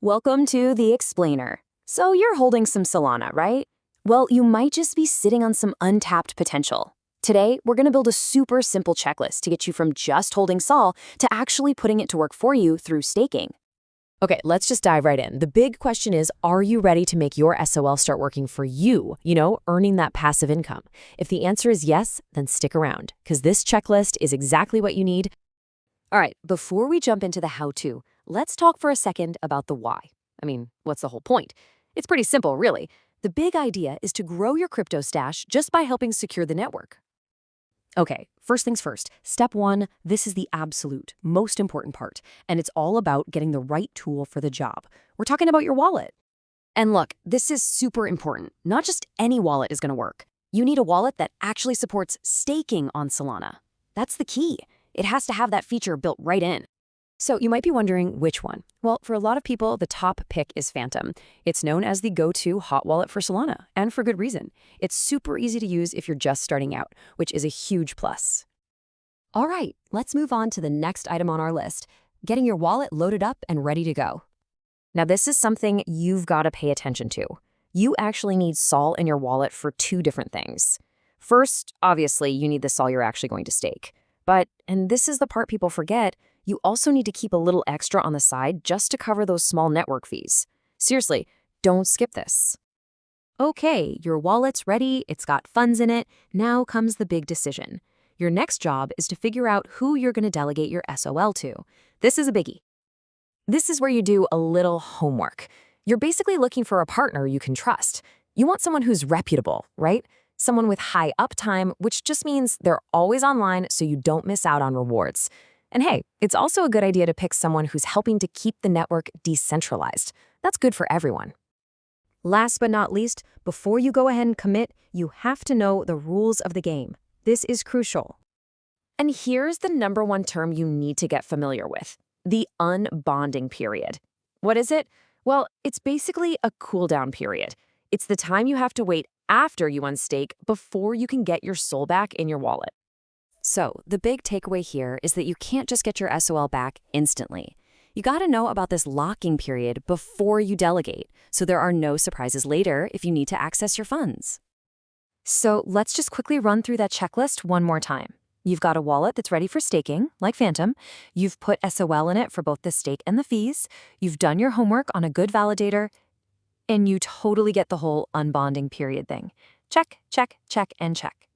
Welcome to The Explainer. So you're holding some Solana, right? Well, you might just be sitting on some untapped potential. Today, we're going to build a super simple checklist to get you from just holding Sol to actually putting it to work for you through staking. Okay, let's just dive right in. The big question is, are you ready to make your SOL start working for you? Earning that passive income. If the answer is yes, then stick around, because this checklist is exactly what you need. All right, before we jump into the how-to, let's talk for a second about the why. What's the whole point? It's pretty simple, really. The big idea is to grow your crypto stash just by helping secure the network. Okay, first things first. Step one, this is the absolute most important part, and it's all about getting the right tool for the job. We're talking about your wallet. And look, this is super important. Not just any wallet is going to work. You need a wallet that actually supports staking on Solana. That's the key. It has to have that feature built right in. So you might be wondering which one. Well, for a lot of people, the top pick is Phantom. It's known as the go-to hot wallet for Solana, and for good reason. It's super easy to use if you're just starting out, which is a huge plus. All right, let's move on to the next item on our list, getting your wallet loaded up and ready to go. Now, this is something you've got to pay attention to. You actually need Sol in your wallet for two different things. First, obviously, you need the Sol you're actually going to stake. But, and this is the part people forget, you also need to keep a little extra on the side just to cover those small network fees. Seriously, don't skip this. Okay, your wallet's ready, it's got funds in it. Now comes the big decision. Your next job is to figure out who you're going to delegate your SOL to. This is a biggie. This is where you do a little homework. You're basically looking for a partner you can trust. You want someone who's reputable, right? Someone with high uptime, which just means they're always online so you don't miss out on rewards. And hey, it's also a good idea to pick someone who's helping to keep the network decentralized. That's good for everyone. Last but not least, before you go ahead and commit, you have to know the rules of the game. This is crucial. And here's the number one term you need to get familiar with: the unbonding period. What is it? Well, it's basically a cooldown period. It's the time you have to wait after you unstake before you can get your SOL back in your wallet. So, the big takeaway here is that you can't just get your SOL back instantly. You gotta know about this locking period before you delegate, so there are no surprises later if you need to access your funds. So, let's just quickly run through that checklist one more time. You've got a wallet that's ready for staking, like Phantom. You've put SOL in it for both the stake and the fees. You've done your homework on a good validator, and you totally get the whole unbonding period thing. Check, check, check, and check.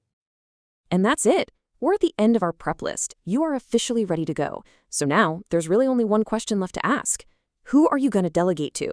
And that's it. We're at the end of our prep list. You are officially ready to go. So now, there's really only one question left to ask. Who are you going to delegate to?